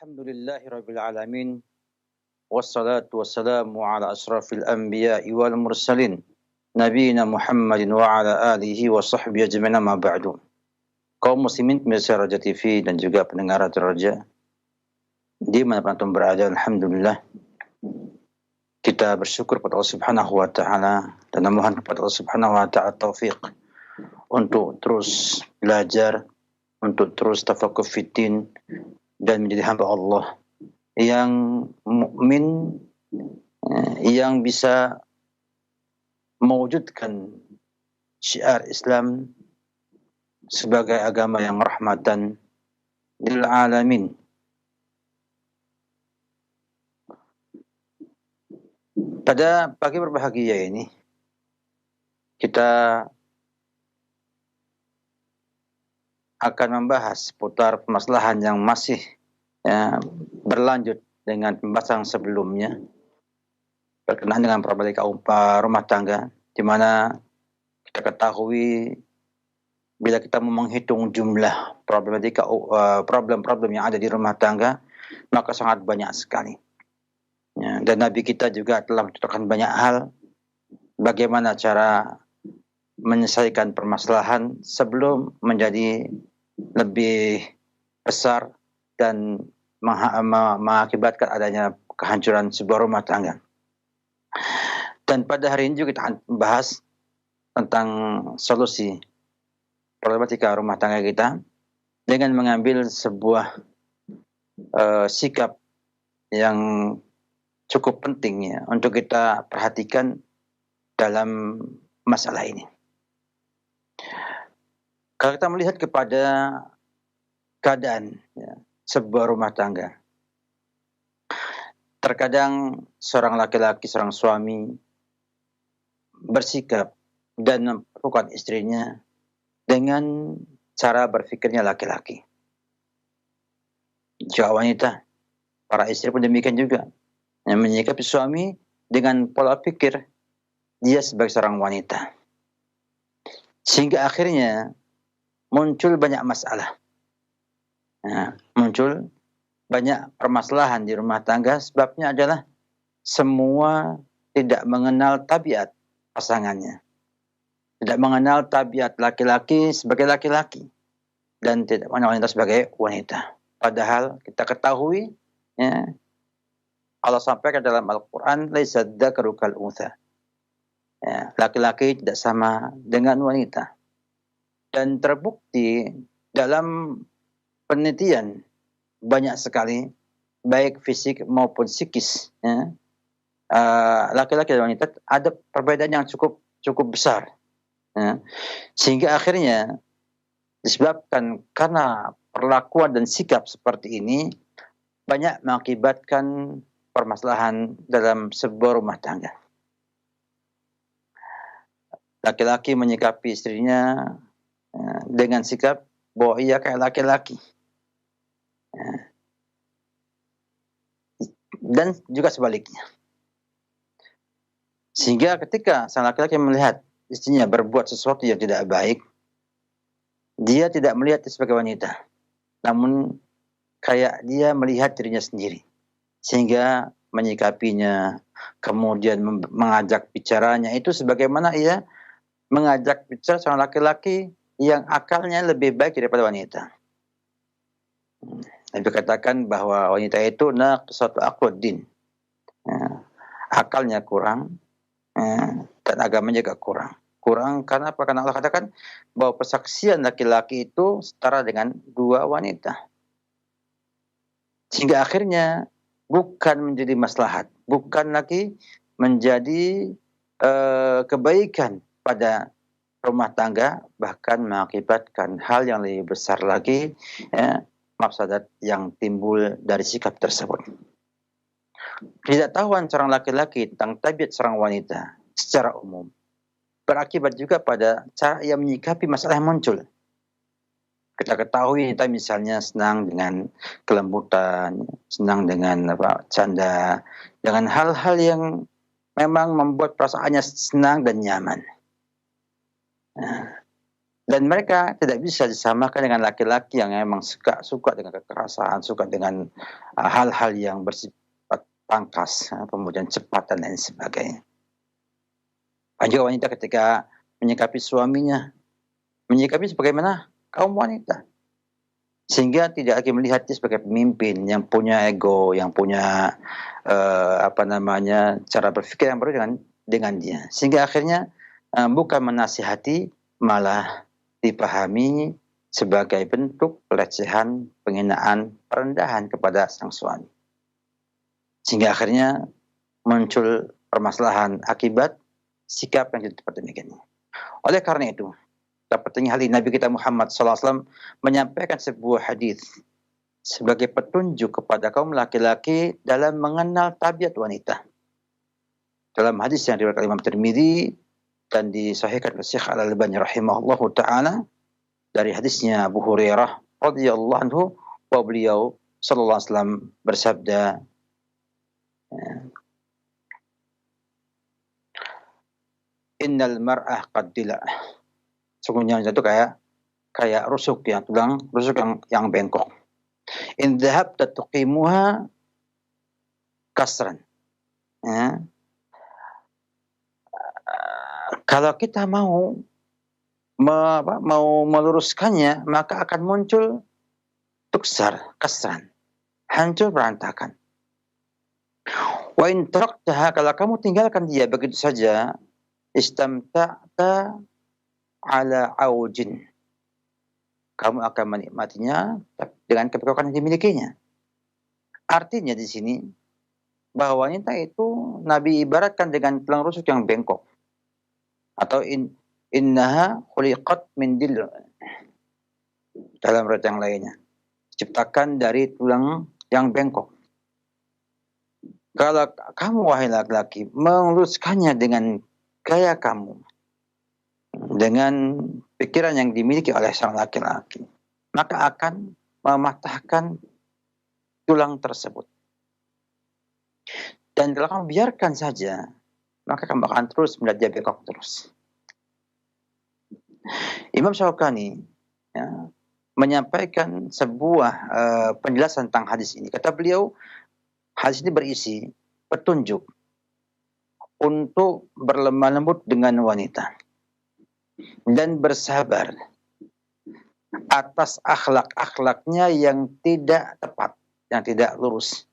Alhamdulillahi Rabbil Alamin. Wassalatu wassalamu ala asrafil anbiya'i wal mursalin. Nabiina Muhammadin wa ala alihi wa sahbihi ajma'in ma ba'du. Kaum muslimin pemirsa Raja TV dan juga pendengar Radio Raja di mana pun berada, alhamdulillah kita bersyukur kepada Allah Subhanahu wa taala dan memohon kepada Allah Subhanahu wa taala taufik untuk terus belajar, untuk terus tafaqquh fiddin dan menjadi hamba Allah yang mukmin, yang bisa mewujudkan syiar Islam sebagai agama yang rahmatan lil alamin. Pada pagi berbahagia ini kita akan membahas seputar permasalahan yang masih berlanjut dengan pembahasan sebelumnya berkenaan dengan problematika rumah tangga, di mana kita ketahui bila kita menghitung jumlah problematika problem-problem yang ada di rumah tangga maka sangat banyak sekali. Dan Nabi kita juga telah mencontohkan banyak hal bagaimana cara menyelesaikan permasalahan sebelum menjadi lebih besar dan mengakibatkan adanya kehancuran sebuah rumah tangga. Dan pada hari ini juga kita akan membahas tentang solusi problematika rumah tangga kita dengan mengambil sebuah sikap yang cukup penting ya untuk kita perhatikan dalam masalah ini. Kalau kita melihat kepada keadaan sebuah rumah tangga, terkadang seorang laki-laki, seorang suami bersikap dan memperlakukan istrinya dengan cara berfikirnya laki-laki. Juga wanita, para istri pun demikian juga, yang menyikapi suami dengan pola pikir dia sebagai seorang wanita. Sehingga akhirnya muncul banyak masalah. Muncul banyak permasalahan di rumah tangga, sebabnya adalah semua tidak mengenal tabiat pasangannya. Tidak mengenal tabiat laki-laki sebagai laki-laki dan tidak mengenal wanita sebagai wanita. Padahal kita ketahui Allah sampaikan dalam Al-Quran, laisa dzakaru kal untha. Laki-laki tidak sama dengan wanita. Dan terbukti dalam penelitian banyak sekali, baik fisik maupun psikis, laki-laki dan wanita ada perbedaan yang cukup besar. Sehingga akhirnya disebabkan karena perlakuan dan sikap seperti ini banyak mengakibatkan permasalahan dalam sebuah rumah tangga. Laki-laki menyikapi istrinya dengan sikap bahwa ia kayak laki-laki. Dan juga sebaliknya. Sehingga ketika sang laki-laki melihat istrinya berbuat sesuatu yang tidak baik, dia tidak melihat sebagai wanita, namun kayak dia melihat dirinya sendiri. Sehingga menyikapinya, kemudian mengajak bicaranya itu sebagaimana ia mengajak bicara seorang laki-laki yang akalnya lebih baik daripada wanita. Nabi katakan bahwa wanita itu naqsatu aqluddin. Akalnya kurang dan agamanya juga kurang. Kurang karena apa? Karena Allah katakan bahwa persaksian laki-laki itu setara dengan dua wanita. Sehingga akhirnya bukan menjadi maslahat, bukan lagi menjadi kebaikan pada rumah tangga, bahkan mengakibatkan hal yang lebih besar lagi, mafsadat yang timbul dari sikap tersebut. Ketidaktahuan seorang laki-laki tentang tabiat seorang wanita secara umum berakibat juga pada cara ia menyikapi masalah yang muncul. Kita ketahui kita misalnya senang dengan kelembutan, senang dengan canda, dengan hal-hal yang memang membuat perasaannya senang dan nyaman. Dan mereka tidak bisa disamakan dengan laki-laki yang memang suka dengan kekerasan, suka dengan hal-hal yang bersifat pangkas, kemudian cepat dan lain sebagainya. Dan juga wanita ketika menyikapi suaminya, menyikapi sebagaimana kaum wanita. Sehingga tidak lagi melihat dia sebagai pemimpin yang punya ego, yang punya cara berpikir yang berbeda dengan dia. Sehingga akhirnya bukan menasihati, malah dipahami sebagai bentuk pelecehan, penghinaan, perendahan kepada sang suami. Sehingga akhirnya muncul permasalahan akibat sikap yang tidak tepat demikian. Oleh karena itu, seperti hal ini Nabi kita Muhammad SAW menyampaikan sebuah hadis sebagai petunjuk kepada kaum laki-laki dalam mengenal tabiat wanita. Dalam hadis yang diriwayatkan Imam Tirmidzi dan disahihkan oleh Syekh Al-Albani rahimahullahu taala dari hadisnya Abu Hurairah radhiyallahu anhu, bahwa beliau sallallahu alaihi wasallam bersabda, innal mar'ah qad dila. Sungguhnya itu kayak rusuk yang tulang rusuk yang bengkok. In dhahabta tuqimuha kasran. Ya. Kalau kita mau meluruskannya, maka akan muncul tuksar, kasran, hancur berantakan. Wa in taraktaha, kalau kamu tinggalkan dia begitu saja, istamta'ta ala aujin, kamu akan menikmatinya dengan kebekokan yang dimilikinya. Artinya di sini bahwa wanita itu Nabi ibaratkan dengan tulang rusuk yang bengkok, atau innaha khuliqat min dil, dalam riwayat yang lainnya diciptakan dari tulang yang bengkok. Kalau kamu wahai laki-laki meluruskannya dengan gaya kamu, dengan pikiran yang dimiliki oleh sang laki-laki, maka akan mematahkan tulang tersebut. Dan kalau kamu biarkan saja, maka kamu akan terus melihat dia bengkok terus. Imam Syaukani menyampaikan sebuah penjelasan tentang hadis ini. Kata beliau, hadis ini berisi petunjuk untuk berlemah lembut dengan wanita dan bersabar atas akhlak-akhlaknya yang tidak tepat, yang tidak lurus.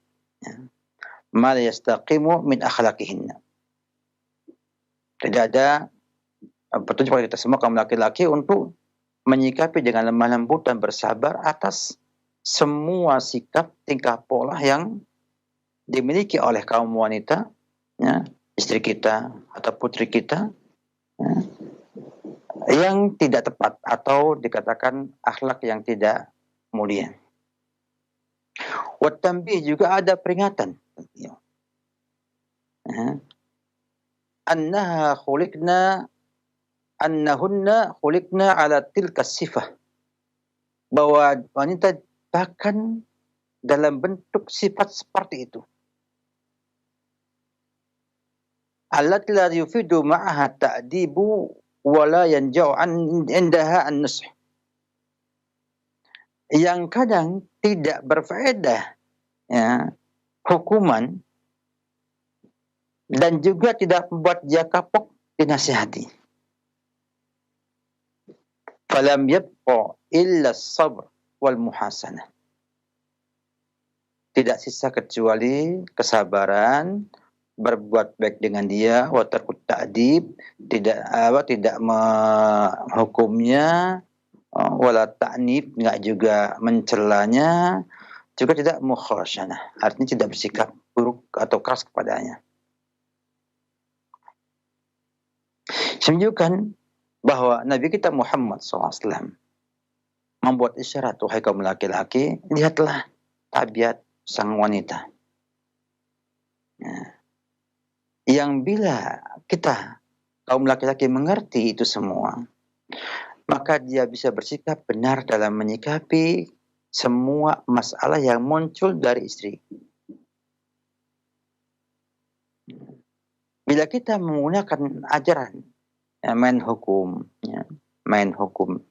Ma la yastaqimu min akhlaqihinna. Tidak ada petunjuk kepada kita semua kaum laki-laki untuk menyikapi dengan lemah lembut dan bersabar atas semua sikap tingkah pola yang dimiliki oleh kaum wanita, ya, istri kita atau putri kita, ya, yang tidak tepat atau dikatakan akhlak yang tidak mulia. Wat tanbih, juga ada peringatan. Ya. Annahunna khuliqna ala tilka sifah, bahwa wanita bahkan dalam bentuk sifat seperti itu. Allati la yufidu ma'aha ta'dibu wa la yanja'u indaha an-nush. Yang kadang tidak berfaedah, ya, hukuman, dan juga tidak membuat dia kapok dinasihati. Falam yabqa illa sabr wal muhasanah. Tidak sisa kecuali kesabaran, berbuat baik dengan dia, wa tarkut ta'dib, tidak menghukumnya, wala ta'nib, enggak juga mencelanya, juga tidak mukhasanah, artinya tidak bersikap buruk atau keras kepadanya. Menunjukkan bahwa Nabi kita Muhammad SAW membuat isyarat, wahai kaum laki-laki, lihatlah tabiat sang wanita. Ya. Yang bila kita kaum laki-laki mengerti itu semua, maka dia bisa bersikap benar dalam menyikapi semua masalah yang muncul dari istri. Bila kita menggunakan ajaran main hukum, ya, main hukum,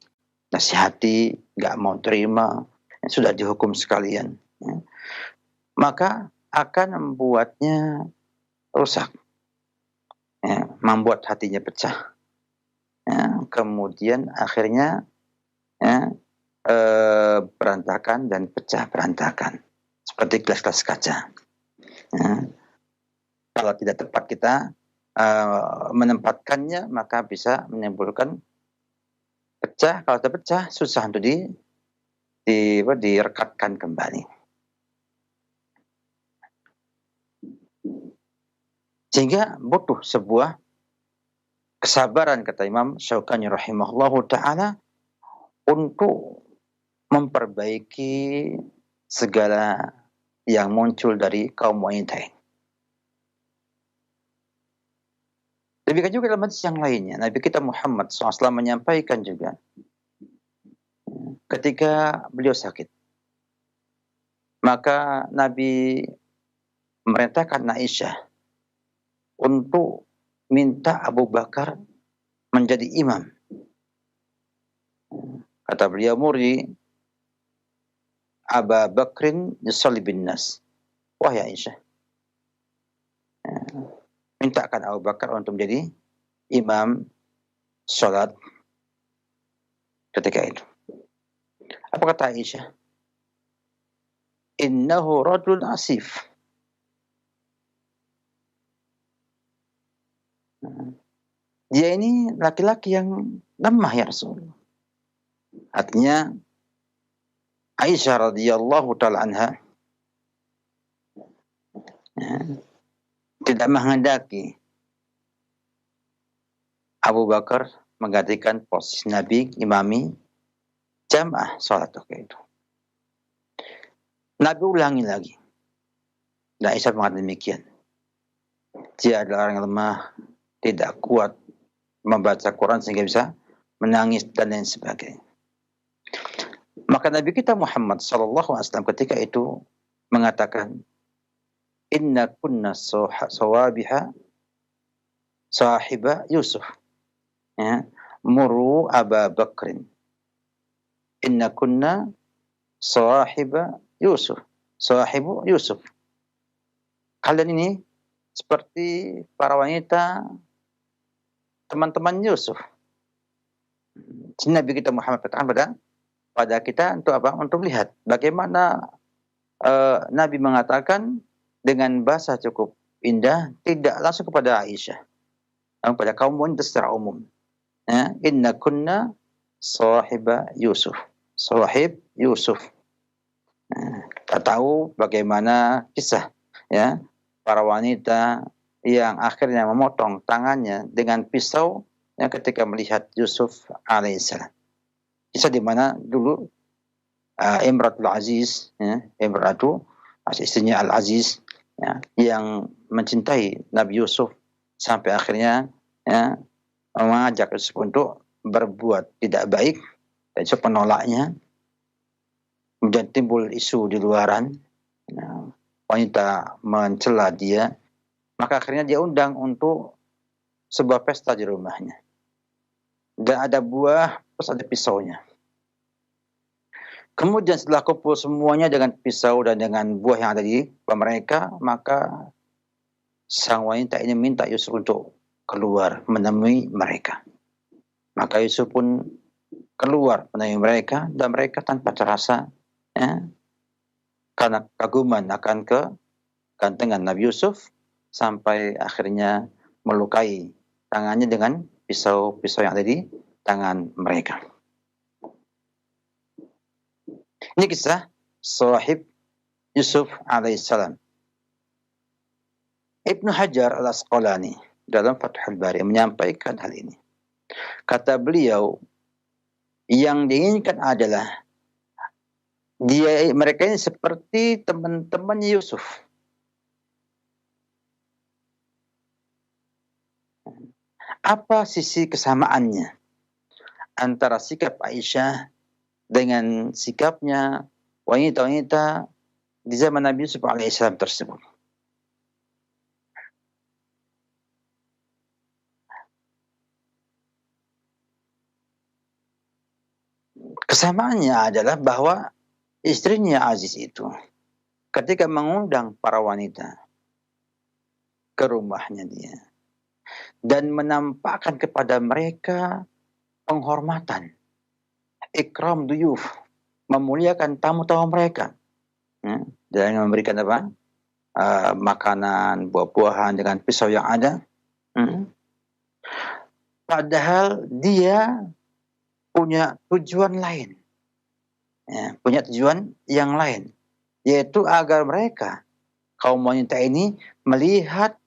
nasihati, nggak mau terima, sudah dihukum sekalian, ya, maka akan membuatnya rusak, ya, membuat hatinya pecah, ya, kemudian akhirnya, ya, berantakan dan pecah berantakan seperti gelas-gelas kaca. Ya. Kalau tidak tepat kita menempatkannya, maka bisa menimbulkan pecah. Kalau sudah pecah, susah untuk direkatkan kembali. Sehingga butuh sebuah kesabaran, kata Imam Syaukani rahimahullahu ta'ala, untuk memperbaiki segala yang muncul dari kaum wanita ini. Demikian juga dalam hadis yang lainnya, Nabi kita Muhammad SAW menyampaikan juga, ketika beliau sakit, maka Nabi memerintahkan Aisyah untuk minta Abu Bakar menjadi imam. Kata beliau, muri Abu Bakrin yusalli bin nas. Wahai Aisyah, mintakan Abu Bakar untuk menjadi imam salat ketika itu. Apa kata Aisyah? Innahu rajul asif. Dia ini laki-laki yang lemah, ya Rasul. Artinya Aisyah radhiyallahu taala anha tidak menghendaki Abu Bakar menggantikan posisi Nabi imami jamaah salat itu. Nabi ulangi lagi. Dan Aisyah mengatakan demikian. Dia adalah orang yang lemah, tidak kuat membaca Quran sehingga bisa menangis dan lain sebagainya. Maka Nabi kita Muhammad SAW ketika itu mengatakan, Inna kunna sawabiha sahiba Yusuf. Ya, muru Aba Bakrin. Inna kunna sahiba Yusuf. Sahibu Yusuf. Kalian ini seperti para wanita teman-teman Yusuf. Nabi kita Muhammad katakan pada kita untuk apa? Untuk melihat bagaimana Nabi mengatakan dengan bahasa cukup indah, tidak langsung kepada Aisyah, namun pada kaum wanita secara umum. Ya, inna kunna sahiba Yusuf. Sahib Yusuf. Kita tahu bagaimana kisah, ya, para wanita yang akhirnya memotong tangannya dengan pisau, ya, ketika melihat Yusuf alaihissalam. Kisah di mana dulu Imratul Aziz, ya, Imratu istrinya Al-Aziz, ya, yang mencintai Nabi Yusuf sampai akhirnya, ya, mengajak Yusuf untuk berbuat tidak baik dan Yusuf menolaknya. Kemudian timbul isu di luaran, ya, wanita mencela dia, maka akhirnya dia undang untuk sebuah pesta di rumahnya. Dan ada buah, terus ada pisaunya. Kemudian setelah kumpul semuanya dengan pisau dan dengan buah yang ada di mereka, maka sang wanita ini minta Yusuf untuk keluar menemui mereka. Maka Yusuf pun keluar menemui mereka, dan mereka tanpa terasa, ya, karena kaguman akan kegantengan Nabi Yusuf, sampai akhirnya melukai tangannya dengan pisau-pisau yang ada di tangan mereka. Ini kisah sahib Yusuf alaihissalam. Ibnu Hajar al-Asqalani dalam Fathul Bari menyampaikan hal ini. Kata beliau, yang diinginkan adalah mereka ini seperti teman-teman Yusuf. Apa sisi kesamaannya antara sikap Aisyah dengan sikapnya wanita-wanita di zaman Nabi Yusuf alaihissalam tersebut? Kesamaannya adalah bahwa istrinya Aziz itu ketika mengundang para wanita ke rumahnya dia dan menampakkan kepada mereka penghormatan, ikram duyuf, memuliakan tamu-tamu mereka, ya, dengan memberikan apa? Makanan, buah-buahan dengan pisau yang ada. Padahal dia punya tujuan lain, ya, punya tujuan yang lain, yaitu agar mereka kaum wanita ini melihat,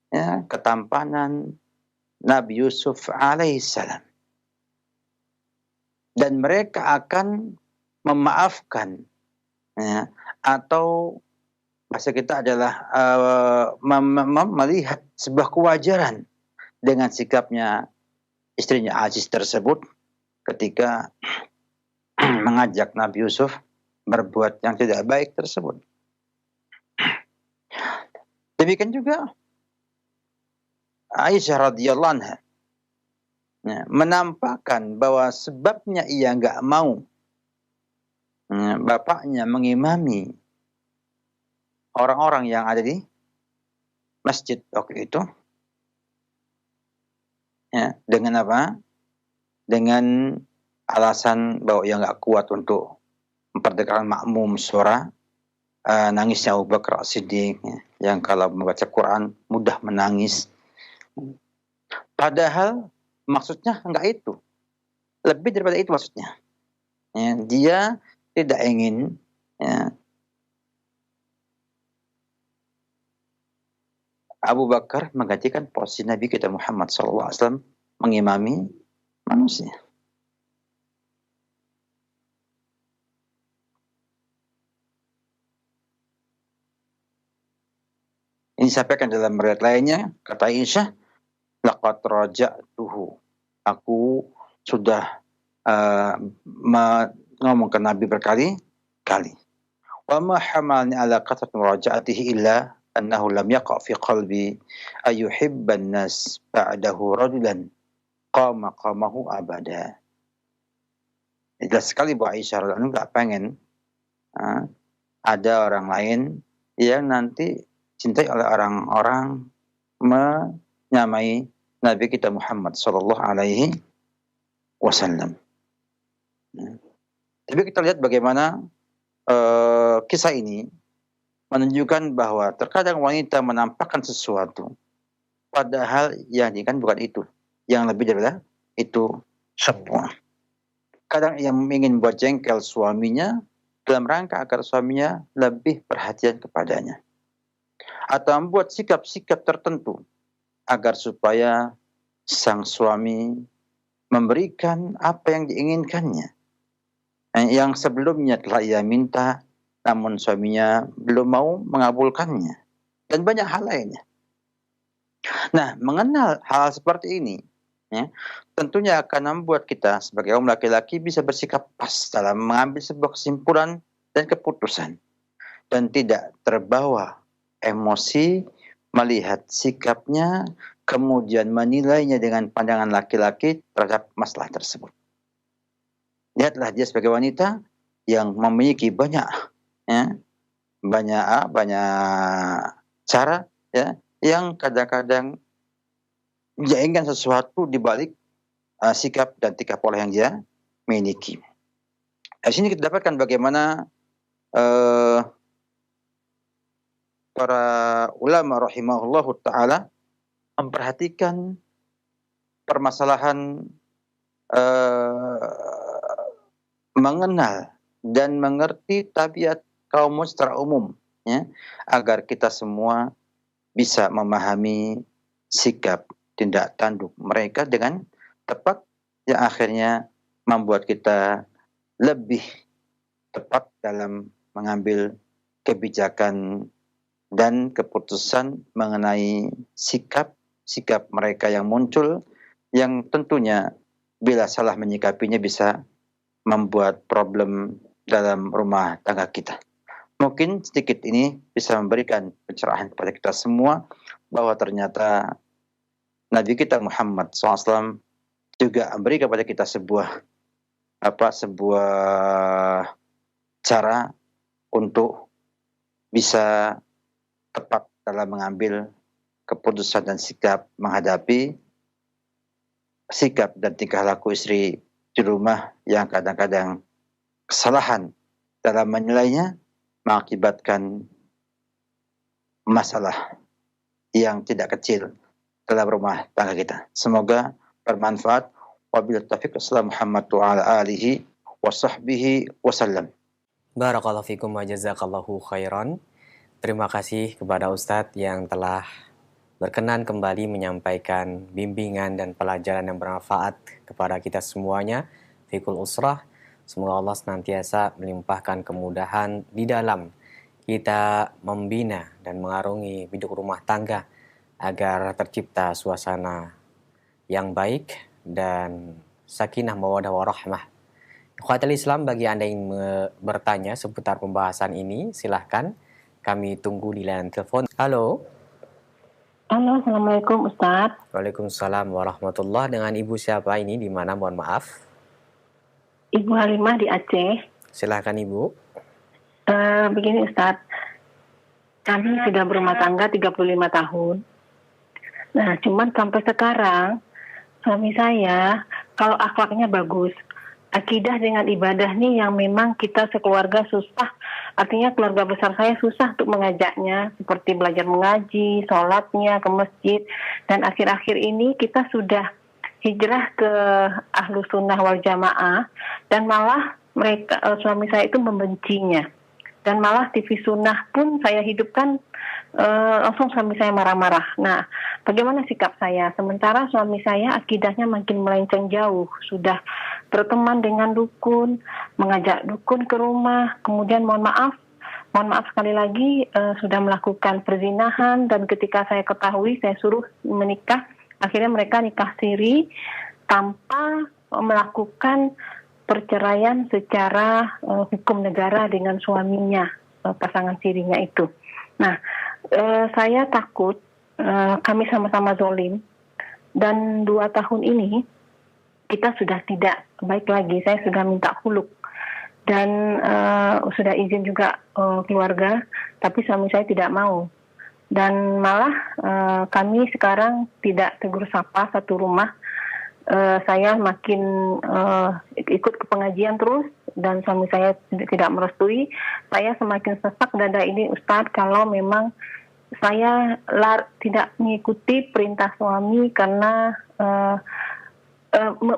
ya, ketampanan Nabi Yusuf alaihissalam, dan mereka akan memaafkan, ya, atau bahasa kita adalah melihat sebuah kewajaran dengan sikapnya istrinya Aziz tersebut ketika mengajak Nabi Yusuf berbuat yang tidak baik tersebut. Demikian juga Aisyah radhiyallahu anha, ya, menampakkan bahwa sebabnya ia nggak mau, ya, bapaknya mengimami orang-orang yang ada di masjid waktu itu, ya, dengan apa? Dengan alasan bahwa ia nggak kuat untuk memperdengarkan makmum suara nangisnya Abu Bakar As-Siddiq, ya, yang kalau membaca Quran mudah menangis. Padahal maksudnya enggak itu, lebih daripada itu maksudnya. Ya, dia tidak ingin, ya, Abu Bakar menggantikan posisi Nabi kita Muhammad SAW mengimami manusia. Ini disampaikan dalam riwayat lainnya, kata Aisyah, laqad raja'tuhu, aku sudah ngomong ke Nabi berkali-kali. Wa ma hamalni ala qatrat muraja'atihi illa annahu lam yaqa' fi qalbi ayuhibban nas ba'dahu rajulan qama qamahu abada. Jelas sekali bahwa Aisyah radhiyallahu anha enggak pengen ada orang lain yang nanti cintai oleh orang-orang menyamai Nabi kita Muhammad sallallahu alaihi wasallam. Tapi kita lihat bagaimana kisah ini menunjukkan bahwa terkadang wanita menampakkan sesuatu padahal yang diinginkan bukan itu, yang lebih daripada itu semua. Kadang ia ingin buat jengkel suaminya dalam rangka agar suaminya lebih perhatian kepadanya, atau membuat sikap-sikap tertentu agar supaya sang suami memberikan apa yang diinginkannya, yang sebelumnya telah ia minta namun suaminya belum mau mengabulkannya, dan banyak hal lainnya. Nah, mengenal hal seperti ini, ya, tentunya akan membuat kita sebagai kaum laki-laki bisa bersikap pas dalam mengambil sebuah kesimpulan dan keputusan, dan tidak terbawa emosi melihat sikapnya kemudian menilainya dengan pandangan laki-laki terhadap masalah tersebut. Lihatlah dia sebagai wanita yang memiliki banyak cara, ya, yang kadang-kadang dia inginkan sesuatu di balik sikap dan tingkah pola yang dia miliki. Di sini kita dapatkan bagaimana para ulama rahimahullahu taala memperhatikan permasalahan mengenal dan mengerti tabiat kaum secara umum, ya, agar kita semua bisa memahami sikap tindak tanduk mereka dengan tepat, yang akhirnya membuat kita lebih tepat dalam mengambil kebijakan dan keputusan mengenai sikap mereka yang muncul, yang tentunya bila salah menyikapinya bisa membuat problem dalam rumah tangga kita. Mungkin sedikit ini bisa memberikan pencerahan kepada kita semua bahwa ternyata Nabi kita Muhammad SAW juga memberi kepada kita sebuah sebuah cara untuk bisa tepat dalam mengambil keputusan dan sikap menghadapi sikap dan tingkah laku istri di rumah yang kadang-kadang kesalahan dalam menilainya mengakibatkan masalah yang tidak kecil dalam rumah tangga kita. Semoga bermanfaat. Wabillahi taufiq. Wassalamu Muhammad wa ala alihi wa sahbihi wasallam. Barakallahu fikum wa jazakallahu khairan. Terima kasih kepada Ustadz yang telah berkenan kembali menyampaikan bimbingan dan pelajaran yang bermanfaat kepada kita semuanya. Fikul Usrah. Semoga Allah senantiasa melimpahkan kemudahan di dalam kita membina dan mengarungi hidup rumah tangga agar tercipta suasana yang baik dan sakinah mawaddah warahmah. Ikhwatul Islam, bagi Anda yang bertanya seputar pembahasan ini, silahkan kami tunggu di line telepon. Halo. Halo, Assalamualaikum Ustadz. Waalaikumsalam warahmatullahi. Dengan Ibu siapa ini? Di mana? Mohon maaf. Ibu Halimah di Aceh. Silahkan Ibu. Begini Ustadz, kami sudah berumah tangga 35 tahun. Nah, cuman sampai sekarang suami saya kalau akhlaknya bagus, akidah dengan ibadah nih yang memang kita sekeluarga susah. Artinya keluarga besar saya susah untuk mengajaknya, seperti belajar mengaji, sholatnya ke masjid. Dan akhir-akhir ini kita sudah hijrah ke Ahlus Sunnah wal Jamaah, dan malah suami saya itu membencinya. Dan malah TV Sunnah pun saya hidupkan, langsung suami saya marah-marah. Nah, bagaimana sikap saya? Sementara suami saya akidahnya makin melenceng jauh, sudah berteman dengan dukun, mengajak dukun ke rumah, kemudian mohon maaf sekali lagi sudah melakukan perzinahan, dan ketika saya ketahui saya suruh menikah, akhirnya mereka nikah siri tanpa melakukan perceraian secara hukum negara dengan suaminya, pasangan sirinya itu. Nah, saya takut kami sama-sama zolim, dan 2 tahun ini kita sudah tidak baik lagi. Saya sudah minta khuluk dan sudah izin juga keluarga, tapi suami saya tidak mau. Dan malah kami sekarang tidak tegur sapa satu rumah. Saya makin ikut ke pengajian terus, dan suami saya tidak merestui. Saya semakin sesak dada ini Ustadz, kalau memang saya tidak mengikuti perintah suami, karena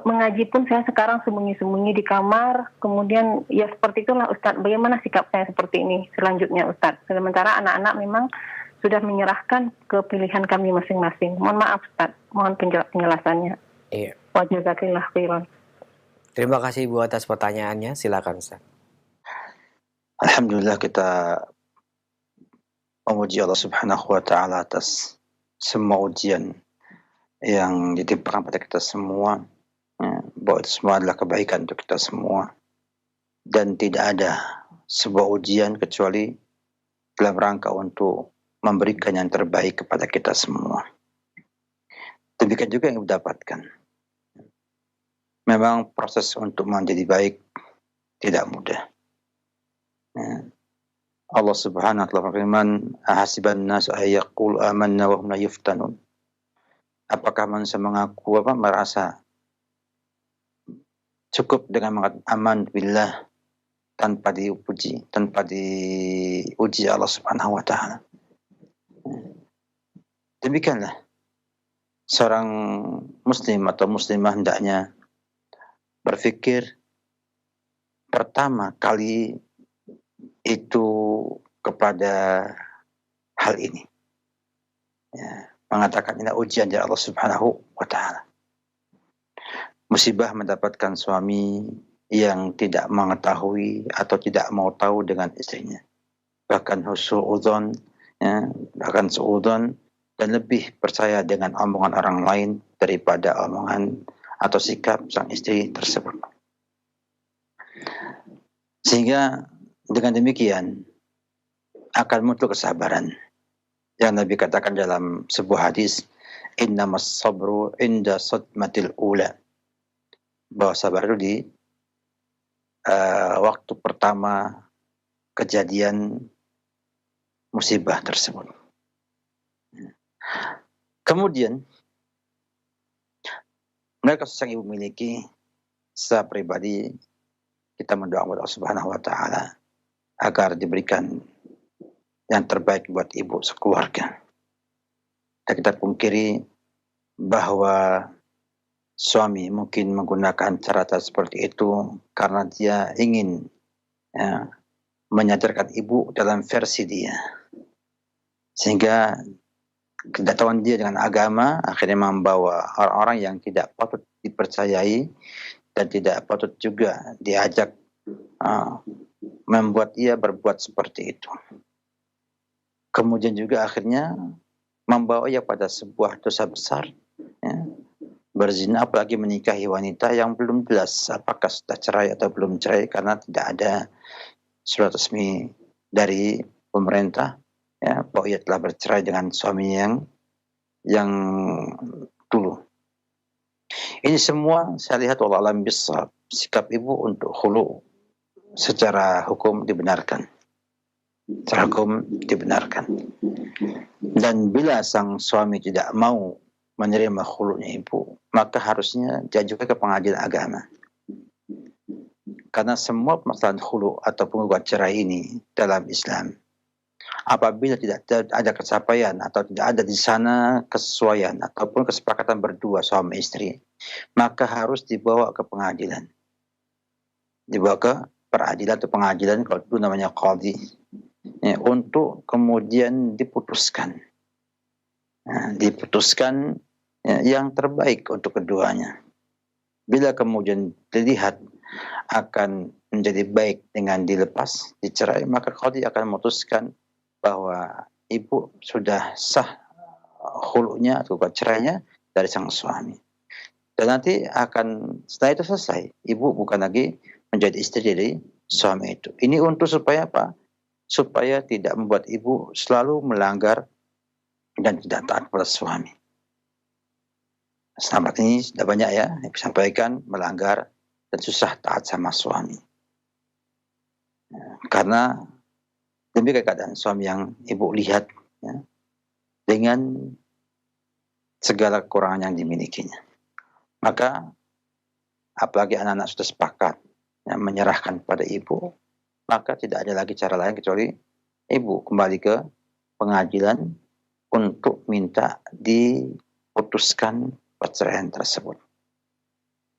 mengaji pun saya sekarang sembunyi-sembunyi di kamar. Kemudian ya seperti itulah Ustadz, bagaimana sikap saya seperti ini selanjutnya Ustadz? Sementara anak-anak memang sudah menyerahkan ke pilihan kami masing-masing. Mohon maaf Ustadz, mohon penjelasannya. Iya. Wajazakillah khairan. Terima kasih Ibu atas pertanyaannya. Silakan Ustaz. Alhamdulillah, kita memuji Allah Subhanahu wa taala atas semua ujian yang ditimpakan pada kita semua, bahwa itu semua adalah kebaikan untuk kita semua, dan tidak ada sebuah ujian kecuali dalam rangka untuk memberikan yang terbaik kepada kita semua. Demikian juga yang didapatkan. Memang proses untuk menjadi baik tidak mudah. Allah Subhanahu wa taala berfirman, "Ahasiban nasu ay yaqulu amanna wa hum la yuftanun." Apakah manusia mengaku merasa cukup dengan mengatakan aman billah tanpa diuji Allah Subhanahu wa taala? Demikianlah seorang muslim atau muslimah hendaknya berpikir pertama kali itu kepada hal ini, mengatakan ini ujian dari Allah Subhanahu wa taala. Musibah mendapatkan suami yang tidak mengetahui atau tidak mau tahu dengan istrinya, bahkan suudzon, bahkan suudzon, dan lebih percaya dengan omongan orang lain daripada omongan atau sikap sang istri tersebut. Sehingga dengan demikian akan muncul kesabaran yang Nabi katakan dalam sebuah hadis, innamas sabru inda sadmatil ula, bahwa sabar itu waktu pertama kejadian musibah tersebut. Kemudian mereka yang ibu miliki secara pribadi, kita mendoakan Allah Subhanahu wa taala agar diberikan yang terbaik buat ibu sekeluarga. Dan kita pungkiri bahwa suami mungkin menggunakan cara seperti itu karena dia ingin menyadarkan ibu dalam versi dia. Sehingga kedatangan dia dengan agama akhirnya membawa orang-orang yang tidak patut dipercayai dan tidak patut juga diajak membuat ia berbuat seperti itu. Kemudian juga akhirnya membawa ia pada sebuah dosa besar, berzina, apalagi menikahi wanita yang belum jelas apakah sudah cerai atau belum cerai karena tidak ada surat resmi dari pemerintah bahwa ia telah bercerai dengan suaminya yang dulu. Ini semua saya lihat wallahu a'lam bishawab, sikap ibu untuk khulu secara hukum dibenarkan. Secara hukum dibenarkan. Dan bila sang suami tidak mau menerima khulunya ibu, maka harusnya diajukan ke pengadilan agama. Karena semua permasalahan khulu atau penggugat cerai ini dalam Islam, apabila tidak ada kesampaian atau tidak ada di sana kesesuaian ataupun kesepakatan berdua suami istri, maka harus dibawa ke pengadilan. Dibawa ke peradilan atau pengadilan, kalau itu namanya qadhi, untuk kemudian diputuskan. Diputuskan yang terbaik untuk keduanya. Bila kemudian dilihat akan menjadi baik dengan dilepas, dicerai, maka qadhi akan memutuskan bahwa ibu sudah sah khulunya atau cerainya dari sang suami. Dan nanti akan setelah itu selesai, ibu bukan lagi menjadi istri dari suami itu. Ini untuk supaya apa? Supaya tidak membuat ibu selalu melanggar dan tidak taat pada suami. Selama ini sudah banyak ya yang disampaikan melanggar dan susah taat sama suami. Karena demikian keadaan suami yang ibu lihat dengan segala kekurangan yang dimilikinya. Maka apalagi anak-anak sudah sepakat menyerahkan pada ibu, maka tidak ada lagi cara lain kecuali ibu kembali ke pengadilan untuk minta diputuskan perceraian tersebut.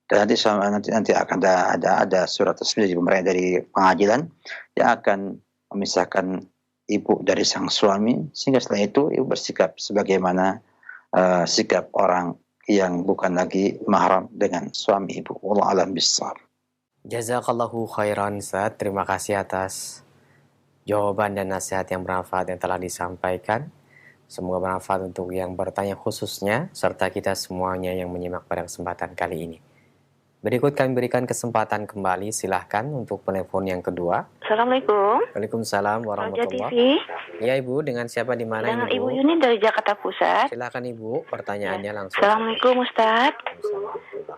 Dan nanti akan ada surat resmi dari pengadilan yang akan memisahkan ibu dari sang suami, sehingga setelah itu ibu bersikap sebagaimana sikap orang yang bukan lagi mahram dengan suami ibu. Wallahu a'lam bishawab. Jazakallahu khairan Ustaz. Terima kasih atas jawaban dan nasihat yang bermanfaat yang telah disampaikan. Semoga bermanfaat untuk yang bertanya khususnya, serta kita semuanya yang menyimak pada kesempatan kali ini. Berikut kami berikan kesempatan kembali, silahkan untuk penelpon yang kedua. Assalamualaikum. Waalaikumsalam warahmatullahi wabarakatuh. Ya Ibu, dengan siapa di mana dengan Ibu? Ibu Yuni dari Jakarta Pusat. Silakan Ibu, pertanyaannya langsung. Assalamualaikum Ustaz.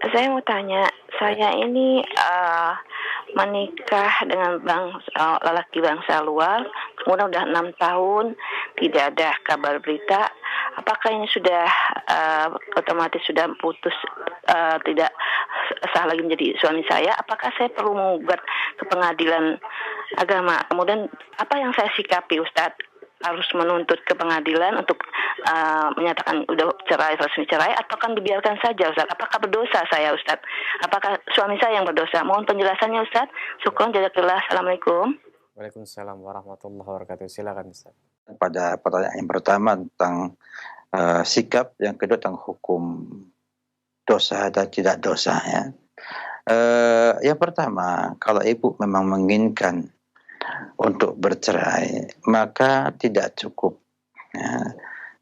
Saya mau tanya, saya ini menikah dengan lelaki bangsa luar, kemudian udah 6 tahun, tidak ada kabar berita. Apakah ini sudah otomatis sudah putus, tidak sah lagi menjadi suami saya? Apakah saya perlu menggugat ke pengadilan agama? Kemudian apa yang saya sikapi Ustadz? Harus menuntut ke pengadilan untuk menyatakan udah cerai, resmi cerai, atau kan dibiarkan saja Ustadz? Apakah berdosa saya Ustadz? Apakah suami saya yang berdosa? Mohon penjelasannya Ustadz. Syukron, jazakallah. Assalamualaikum. Waalaikumsalam warahmatullahi wabarakatuh. Silakan Ustaz. Pada pertanyaan yang pertama tentang sikap, yang kedua tentang hukum dosa dan tidak dosa ya. Yang pertama, kalau ibu memang menginginkan untuk bercerai, maka tidak cukup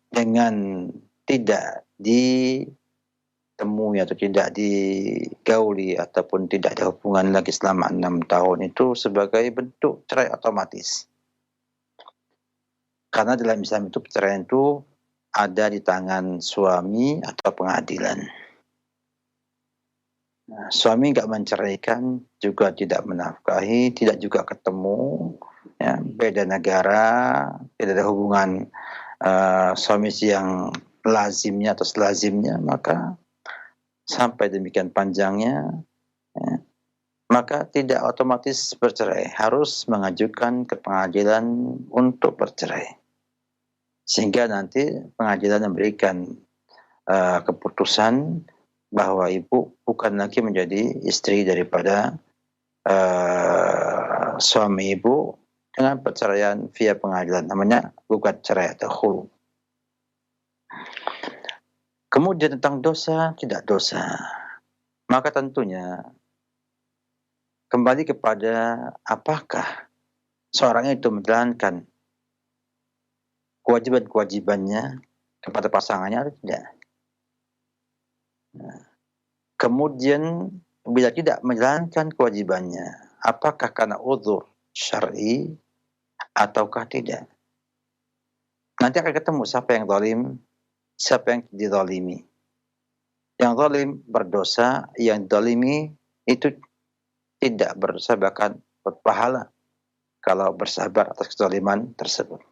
dengan tidak ditemui atau tidak digauli ataupun tidak ada hubungan lagi selama 6 tahun itu sebagai bentuk cerai otomatis. Karena dalam Islam itu perceraian itu ada di tangan suami atau pengadilan. Suami nggak menceraikan, juga tidak menafkahi, tidak juga ketemu, ya, beda negara, tidak ada hubungan suami istri yang lazimnya atau selazimnya, maka sampai demikian panjangnya, ya, maka tidak otomatis bercerai, harus mengajukan ke pengadilan untuk bercerai. Sehingga nanti pengadilan memberikan keputusan bahwa ibu bukan lagi menjadi istri daripada suami ibu dengan perceraian via pengadilan, namanya gugat cerai atau khulu. Kemudian tentang dosa, tidak dosa, maka tentunya kembali kepada apakah seorang itu menjalankan kewajiban-kewajibannya kepada pasangannya atau tidak. Kemudian bila tidak menjalankan kewajibannya, apakah karena uzur syar'i ataukah tidak. Nanti akan ketemu siapa yang zalim, siapa yang dizalimi. Yang zalim berdosa, yang dizalimi itu tidak bersabarkan berpahala kalau bersabar atas kezaliman tersebut.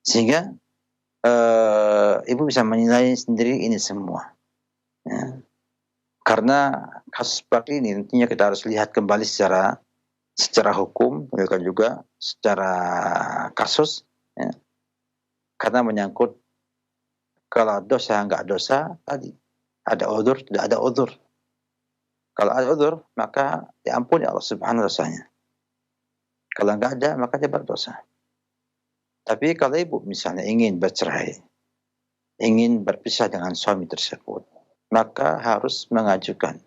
Sehingga ibu bisa menilai sendiri ini semua. Ya. Karena kasus seperti ini nantinya kita harus lihat kembali secara hukum, bukan juga secara kasus, ya. Karena menyangkut kalau dosa enggak dosa tadi, ada udzur tidak ada udzur. Kalau ada udzur maka diampuni Allah Subhanahu wa taala. Kalau enggak ada maka dia berdosa. Tapi kalau ibu misalnya ingin bercerai, ingin berpisah dengan suami tersebut, maka harus mengajukan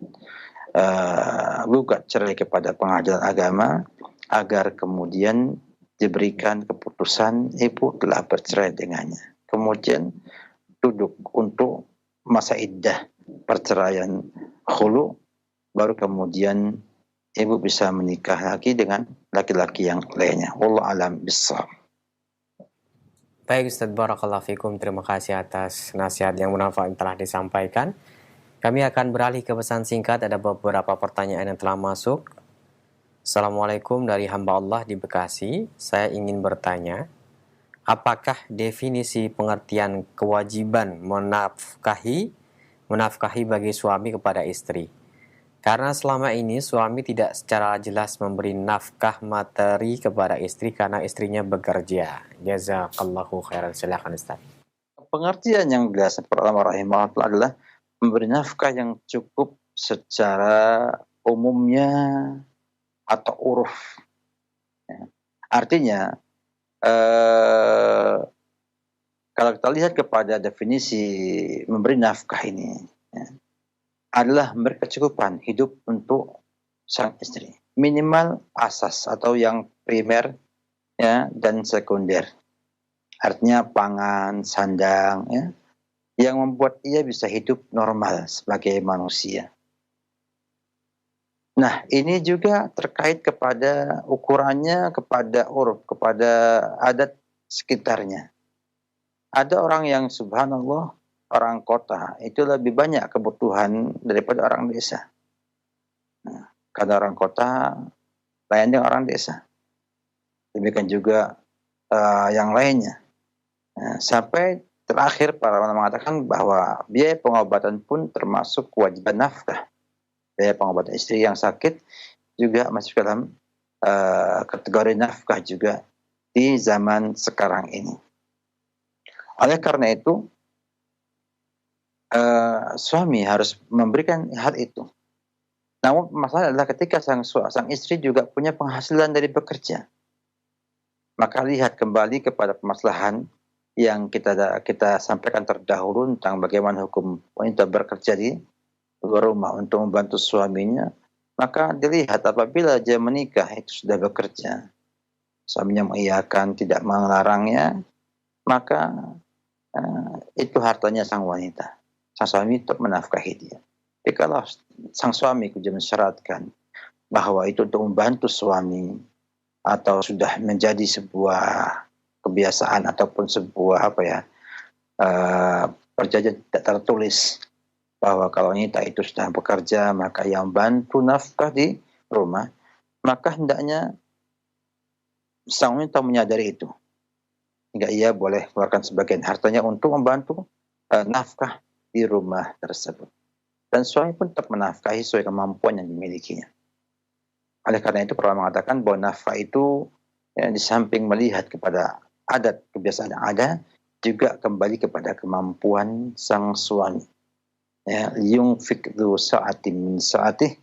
gugat cerai kepada pengadilan agama agar kemudian diberikan keputusan ibu telah bercerai dengannya. Kemudian duduk untuk masa iddah perceraian khulu, baru kemudian ibu bisa menikah lagi dengan laki-laki yang lainnya. Wallahu a'lam bishawab. Baik Ustadz, barakallahu fikum. Terima kasih atas nasihat yang bermanfaat yang telah disampaikan. Kami akan beralih ke pesan singkat. Ada beberapa pertanyaan yang telah masuk. Assalamualaikum, dari hamba Allah di Bekasi. Saya ingin bertanya, apakah definisi pengertian kewajiban menafkahi bagi suami kepada istri? Karena selama ini suami tidak secara jelas memberi nafkah materi kepada istri karena istrinya bekerja. Jazakallahu khairan. Silakan Ustaz. Pengertian yang biasa para ulama rahimahullah adalah memberi nafkah yang cukup secara umumnya atau uruf. Ya. Artinya kalau kita lihat kepada definisi memberi nafkah ini, ya, adalah memberi kecukupan hidup untuk sang istri, minimal asas atau yang primer, ya, dan sekunder. Artinya pangan, sandang, ya, yang membuat ia bisa hidup normal sebagai manusia. Nah, ini juga terkait kepada ukurannya, kepada uruf, kepada adat sekitarnya. Ada orang yang subhanallah, orang kota itu lebih banyak kebutuhan daripada orang desa. Nah, karena orang kota lain dengan orang desa. Demikian juga yang lainnya. Nah, sampai terakhir para ulama mengatakan bahwa biaya pengobatan pun termasuk kewajiban nafkah. Biaya pengobatan istri yang sakit juga masuk dalam kategori nafkah juga di zaman sekarang ini. Oleh karena itu, suami harus memberikan hal itu. Namun masalah adalah ketika sang istri juga punya penghasilan dari bekerja. Maka lihat kembali kepada permasalahan yang kita sampaikan terdahulu tentang bagaimana hukum wanita bekerja di luar rumah untuk membantu suaminya. Maka dilihat apabila dia menikah itu sudah bekerja, suaminya mengiyakan, tidak melarangnya, maka itu hartanya sang wanita. Sang suami untuk menafkahi dia. Tapi kalau sang suami kemudian mensyaratkan bahwa itu untuk membantu suami atau sudah menjadi sebuah kebiasaan ataupun sebuah perjanjian tidak tertulis bahwa kalau wanita itu sedang bekerja, maka yang bantu nafkah di rumah, maka hendaknya sang wanita menyadari itu, hingga ia boleh keluarkan sebagian hartanya untuk membantu nafkah di rumah tersebut. Dan suami pun tetap menafkahi sesuai kemampuan yang dimilikinya. Oleh karena itu, para ulama mengatakan bahwa nafkah itu di samping melihat kepada adat kebiasaan yang ada, juga kembali kepada kemampuan sang suami. Yunfik dzu sa'atin min sa'atih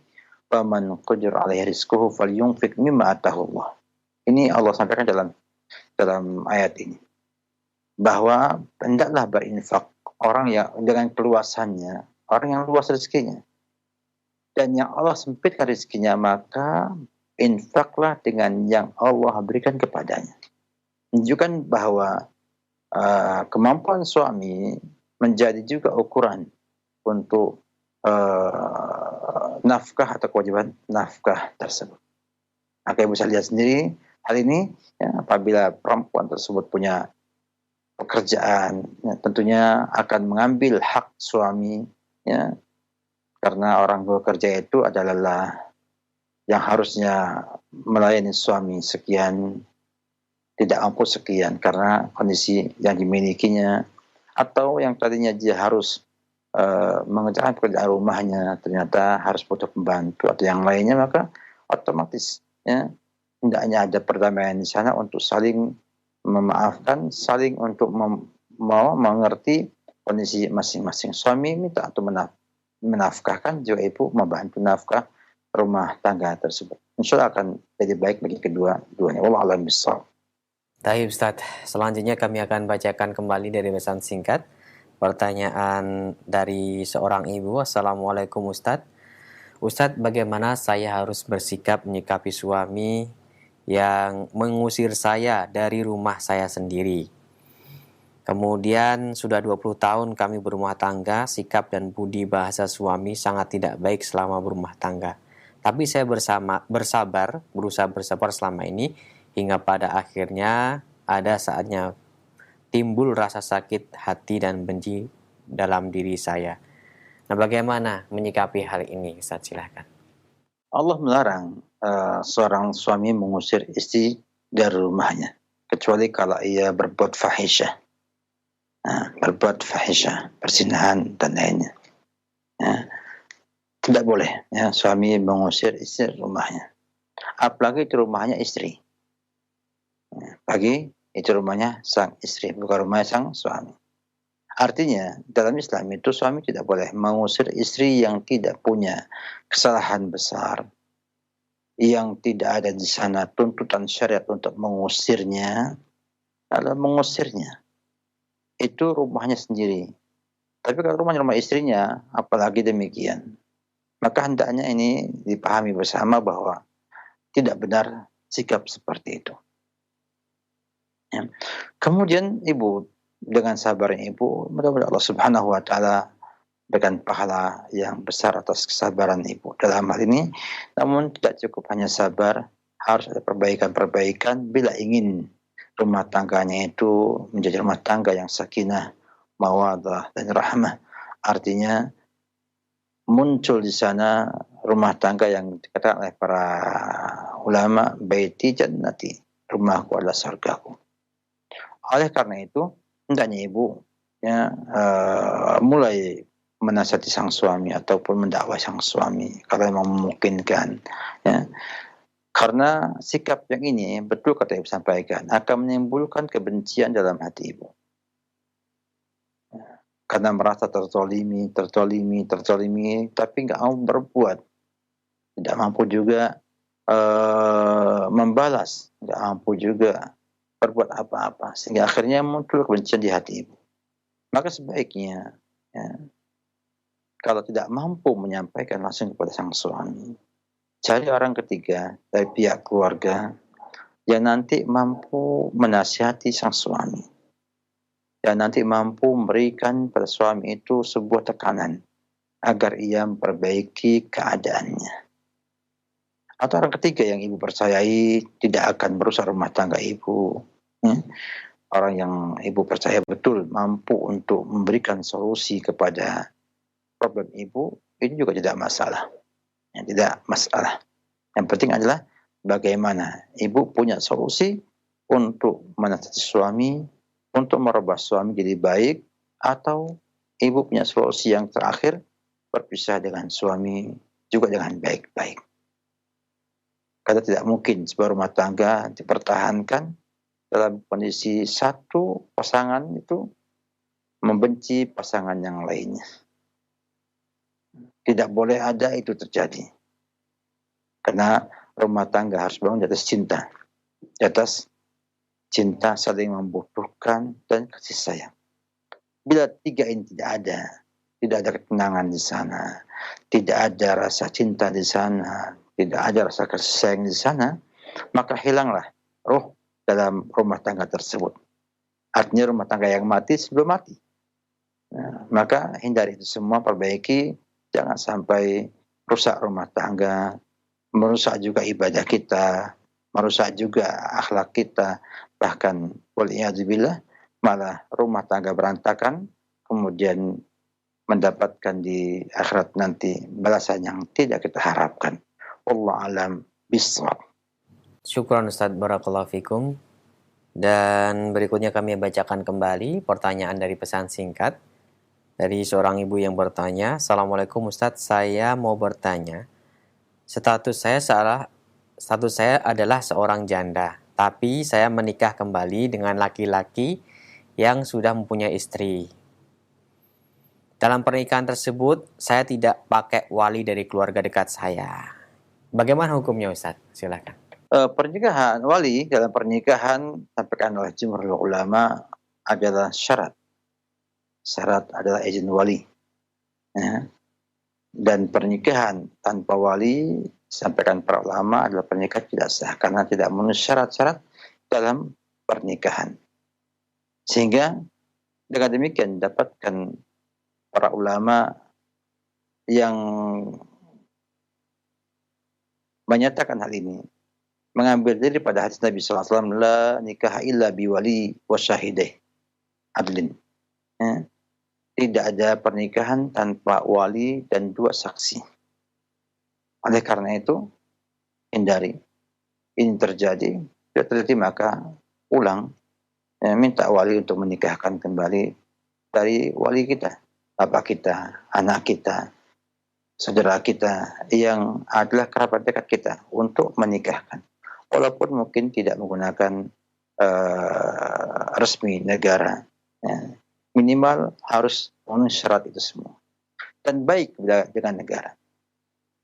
wa man qadira 'alaihi rizquhu falyunfik mimma atahu Allah. Ini Allah sampaikan dalam ayat ini, bahwa hendaklah berinfak orang yang dengan keluasannya, orang yang luas rezekinya. Dan yang Allah sempitkan rezekinya, maka infaklah dengan yang Allah berikan kepadanya. Menunjukkan bahwa kemampuan suami menjadi juga ukuran untuk nafkah atau kewajiban nafkah tersebut. Maka ibu bisa lihat sendiri hal ini, apabila perempuan tersebut punya pekerjaan, tentunya akan mengambil hak suami, karena orang bekerja itu adalah yang harusnya melayani suami sekian, tidak mampu sekian karena kondisi yang dimilikinya, atau yang tadinya dia harus mengerjakan pekerjaan rumahnya ternyata harus butuh pembantu atau yang lainnya, maka otomatis hendaknya ada perdamaian di sana untuk saling memaafkan, saling untuk mau mengerti kondisi masing-masing. Suami minta untuk menafkahkan, juga ibu membantu nafkah rumah tangga tersebut. Insya Allah akan jadi baik bagi kedua-duanya. Wallahu a'lam bishawab. Baik Ustadz, selanjutnya kami akan bacakan kembali dari pesan singkat. Pertanyaan dari seorang ibu. Assalamualaikum Ustadz. Ustadz, bagaimana saya harus bersikap menyikapi suami yang mengusir saya dari rumah saya sendiri? Kemudian sudah 20 tahun kami berumah tangga, sikap dan budi bahasa suami sangat tidak baik selama berumah tangga. Tapi saya berusaha bersabar selama ini, hingga pada akhirnya ada saatnya timbul rasa sakit hati dan benci dalam diri saya. Nah, bagaimana menyikapi hal ini? Ustaz, silakan. Allah melarang seorang suami mengusir istri dari rumahnya, kecuali kalau ia berbuat fahisyah. Perzinahan dan lainnya. Tidak boleh suami mengusir istri dari rumahnya. Apalagi itu rumahnya istri. Apalagi itu rumahnya sang istri, bukan rumahnya sang suami. Artinya dalam Islam itu suami tidak boleh mengusir istri yang tidak punya kesalahan besar, yang tidak ada di sana tuntutan syariat untuk mengusirnya, lalu mengusirnya. Itu rumahnya sendiri. Tapi kalau rumah istrinya, apalagi demikian, maka hendaknya ini dipahami bersama bahwa tidak benar sikap seperti itu. Kemudian ibu, dengan sabarnya ibu, mudah-mudahan Allah Subhanahu wa taala berikan pahala yang besar atas kesabaran ibu dalam hal ini. Namun tidak cukup hanya sabar, harus ada perbaikan-perbaikan bila ingin rumah tangganya itu menjadi rumah tangga yang sakinah, mawaddah dan rahmah. Artinya muncul di sana rumah tangga yang dikatakan oleh para ulama, baiti jannati, rumahku adalah surgaku. Oleh karena itu hendaknya ibu mulai menasihati sang suami ataupun mendakwah sang suami kalau memang memungkinkan, karena sikap yang ini, betul kata ibu sampaikan, akan menimbulkan kebencian dalam hati ibu. Karena merasa tertolimi, tapi nggak mau berbuat. Tidak mampu juga membalas, nggak mampu juga berbuat apa-apa. Sehingga akhirnya muncul kebencian di hati ibu. Maka sebaiknya, kalau tidak mampu menyampaikan langsung kepada sang suami, cari orang ketiga dari pihak keluarga yang nanti mampu menasihati sang suami, dan nanti mampu memberikan pada suami itu sebuah tekanan agar ia memperbaiki keadaannya. Atau orang ketiga yang ibu percayai tidak akan merusak rumah tangga ibu, orang yang ibu percaya betul mampu untuk memberikan solusi kepada problem ibu, itu juga tidak masalah. Ya, tidak masalah. Yang penting adalah bagaimana ibu punya solusi untuk menasihati suami, untuk merubah suami jadi baik, atau ibu punya solusi yang terakhir, berpisah dengan suami juga dengan baik-baik. Karena tidak mungkin sebuah rumah tangga dipertahankan dalam kondisi satu pasangan itu membenci pasangan yang lainnya. Tidak boleh ada itu terjadi. Karena rumah tangga harus bangun di atas cinta. Di atas cinta, saling membutuhkan, dan kasih sayang. Bila tiga ini tidak ada ketenangan di sana, tidak ada rasa cinta di sana, tidak ada rasa kasih sayang di sana, maka hilanglah roh dalam rumah tangga tersebut. Artinya rumah tangga yang mati sebelum mati. Nah, maka hindari itu semua, perbaiki, jangan sampai rusak rumah tangga, merusak juga ibadah kita, merusak juga akhlak kita, bahkan waliyadzubillah malah rumah tangga berantakan, kemudian mendapatkan di akhirat nanti balasan yang tidak kita harapkan. Wallahu alam bishawab. Syukran Ustaz, barakallahu fikum. Dan berikutnya kami bacakan kembali pertanyaan dari pesan singkat dari seorang ibu yang bertanya, Assalamualaikum Ustaz, saya mau bertanya, status saya adalah seorang janda, tapi saya menikah kembali dengan laki-laki yang sudah mempunyai istri. Dalam pernikahan tersebut, saya tidak pakai wali dari keluarga dekat saya. Bagaimana hukumnya Ustaz? Silakan. Pernikahan wali dalam pernikahan sampaikan oleh jumhur ulama adalah syarat. Syarat adalah izin wali. Ya. Dan pernikahan tanpa wali sampaikan para ulama adalah pernikahan tidak sah karena tidak memenuhi syarat-syarat dalam pernikahan. Sehingga dengan demikian dapatkan para ulama yang menyatakan hal ini, mengambil daripada hadis Nabi SAW, la nikah illa biwali wa syahideh adlin. Ya. Tidak ada pernikahan tanpa wali dan dua saksi. Oleh karena itu, hindari. Ini terjadi, tidak terjadi maka ulang. Ya, minta wali untuk menikahkan kembali dari wali kita, bapak kita, anak kita, saudara kita yang adalah kerabat dekat kita untuk menikahkan. Walaupun mungkin tidak menggunakan resmi negara. Ya. Minimal harus memenuhi syarat itu semua. Dan baik dengan negara.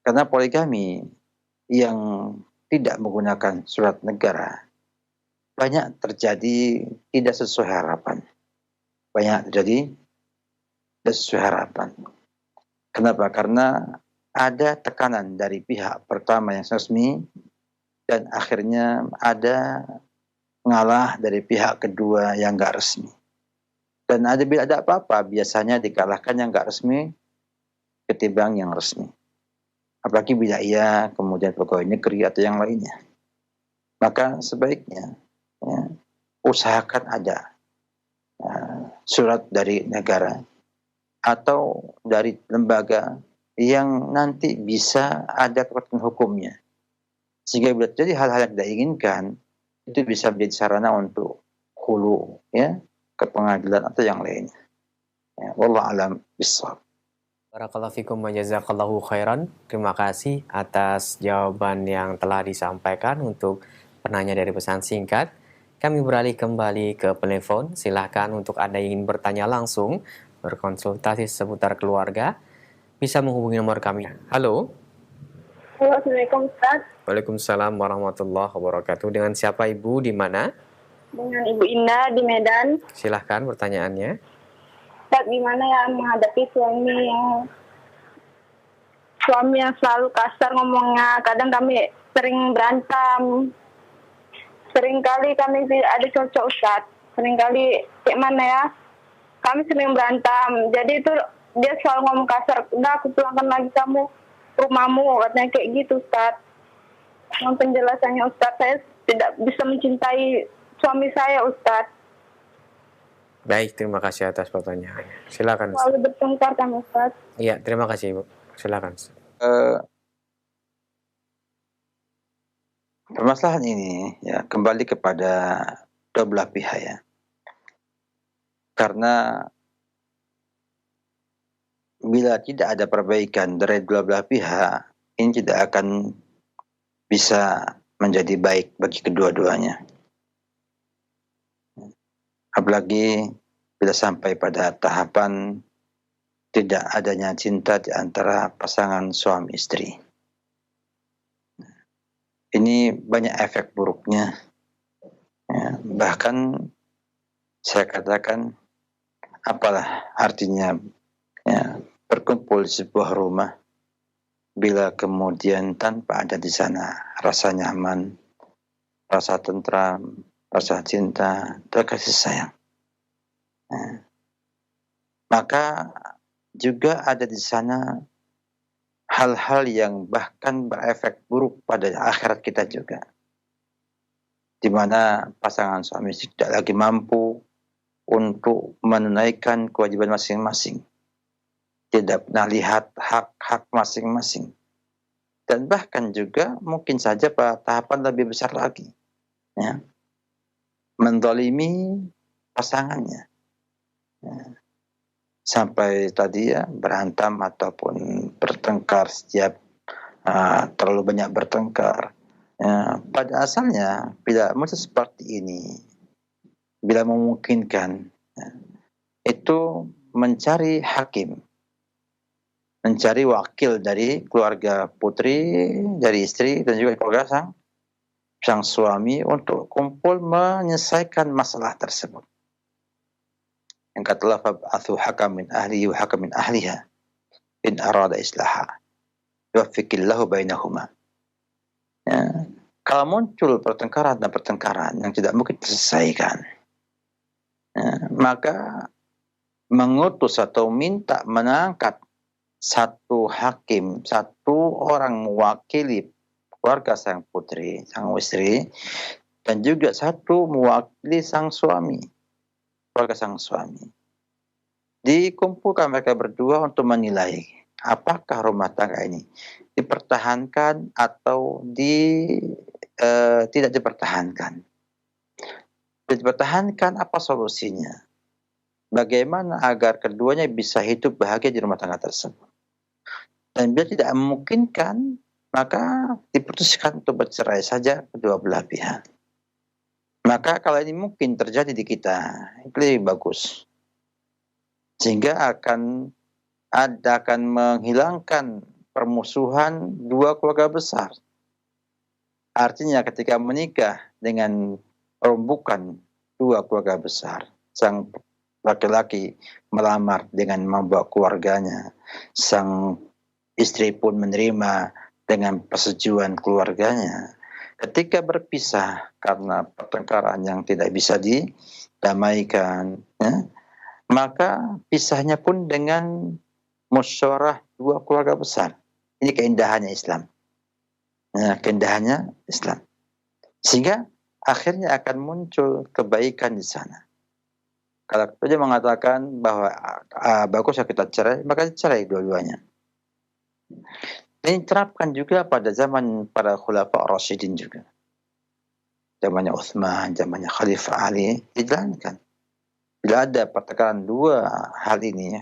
Karena poligami yang tidak menggunakan surat negara banyak terjadi tidak sesuai harapan. Banyak terjadi tidak sesuai harapan. Kenapa? Karena ada tekanan dari pihak pertama yang resmi dan akhirnya ada ngalah dari pihak kedua yang enggak resmi. Dan bila ada apa-apa, biasanya dikalahkan yang enggak resmi ketimbang yang resmi. Apalagi bila ia kemudian pegawai negeri atau yang lainnya. Maka sebaiknya usahakan ada surat dari negara atau dari lembaga yang nanti bisa ada kekuatan hukumnya. Sehingga bila terjadi hal-hal yang tidak diinginkan, itu bisa menjadi sarana untuk hulu, ya, ke pengadilan atau yang lainnya. Ya, wallahu alam bishawab. Barakallahu fikum wa jazakallahu khairan. Terima kasih atas jawaban yang telah disampaikan untuk penanya dari pesan singkat. Kami beralih kembali ke telepon. Silahkan untuk Anda yang ingin bertanya langsung, berkonsultasi seputar keluarga, bisa menghubungi nomor kami. Halo. Halo, Assalamualaikum Ustaz. Waalaikumsalam warahmatullahi wabarakatuh. Dengan siapa Ibu, di mana? Dengan Ibu Indah di Medan. Silahkan pertanyaannya. Ustaz, gimana ya menghadapi suami yang selalu kasar ngomongnya. Kadang kami sering berantem. Seringkali kami tidak ada cocok Ustaz. Seringkali kayak mana ya, kami sering berantem. Jadi itu dia selalu ngomong kasar. Udah, aku pulangkan lagi kamu rumahmu, katanya kayak gitu Ustaz. Yang penjelasannya Ustaz, saya tidak bisa mencintai suami saya Ustaz. Baik, terima kasih atas pertanyaannya. Silakan Ustaz. Selalu bertengkar kan Ustaz. Iya, terima kasih Ibu. Silakan Ustaz. Permasalahan ini ya kembali kepada dua belah pihak ya. Karena bila tidak ada perbaikan dari dua belah pihak, ini tidak akan bisa menjadi baik bagi kedua-duanya. Apalagi bila sampai pada tahapan tidak adanya cinta di antara pasangan suami istri. Ini banyak efek buruknya. Ya, bahkan saya katakan, apalah artinya ya, berkumpul di sebuah rumah bila kemudian tanpa ada di sana rasa nyaman, rasa tentram, rasa cinta, dan kasih sayang. Ya. Maka juga ada di sana hal-hal yang bahkan berefek buruk pada akhirat kita juga. Di mana pasangan suami istri tidak lagi mampu untuk menunaikan kewajiban masing-masing. Tidak pernah lihat hak-hak masing-masing. Dan bahkan juga mungkin saja pada tahapan lebih besar lagi. Ya. Mendolimi pasangannya. Ya. Sampai tadi ya berantem ataupun bertengkar setiap terlalu banyak bertengkar. Ya, pada asalnya bila muncul seperti ini, bila memungkinkan, ya, itu mencari hakim, mencari wakil dari keluarga putri, dari istri dan juga keluarga sang suami untuk kumpul menyelesaikan masalah tersebut. Yang kata fab'athu hakam min ahlihi wa hakam min ahliha in arada islaha yuwaffiqillahu bainahuma. Ya, kalau muncul pertengkaran yang tidak mungkin diselesaikan, ya, maka mengutus atau minta mengangkat satu hakim, satu orang mewakili keluarga sang putri, sang istri, dan juga satu mewakili sang suami, keluarga sang suami. Dikumpulkan mereka berdua untuk menilai apakah rumah tangga ini dipertahankan atau tidak dipertahankan. Tidak dipertahankan, apa solusinya? Bagaimana agar keduanya bisa hidup bahagia di rumah tangga tersebut? Dan bila tidak memungkinkan, maka diputuskan untuk bercerai saja kedua belah pihak. Maka kalau ini mungkin terjadi di kita, itu lebih bagus. Sehingga akan menghilangkan permusuhan dua keluarga besar. Artinya ketika menikah dengan rembukan dua keluarga besar, sang laki-laki melamar dengan membawa keluarganya, sang istri pun menerima dengan persetujuan keluarganya. Ketika berpisah karena pertengkaran yang tidak bisa didamaikan, ya, maka pisahnya pun dengan musyawarah dua keluarga besar. Ini keindahannya Islam. Nah, keindahannya Islam. Sehingga akhirnya akan muncul kebaikan di sana. Kalau dia mengatakan bahwa bagus kita cerai, maka cerai dua-duanya. Ini diterapkan juga pada zaman para khulafa Rasyidin juga. Zamannya Utsman, zamannya Khalifah Ali, dijalankan. Bila ada pertengkaran dua hal ini,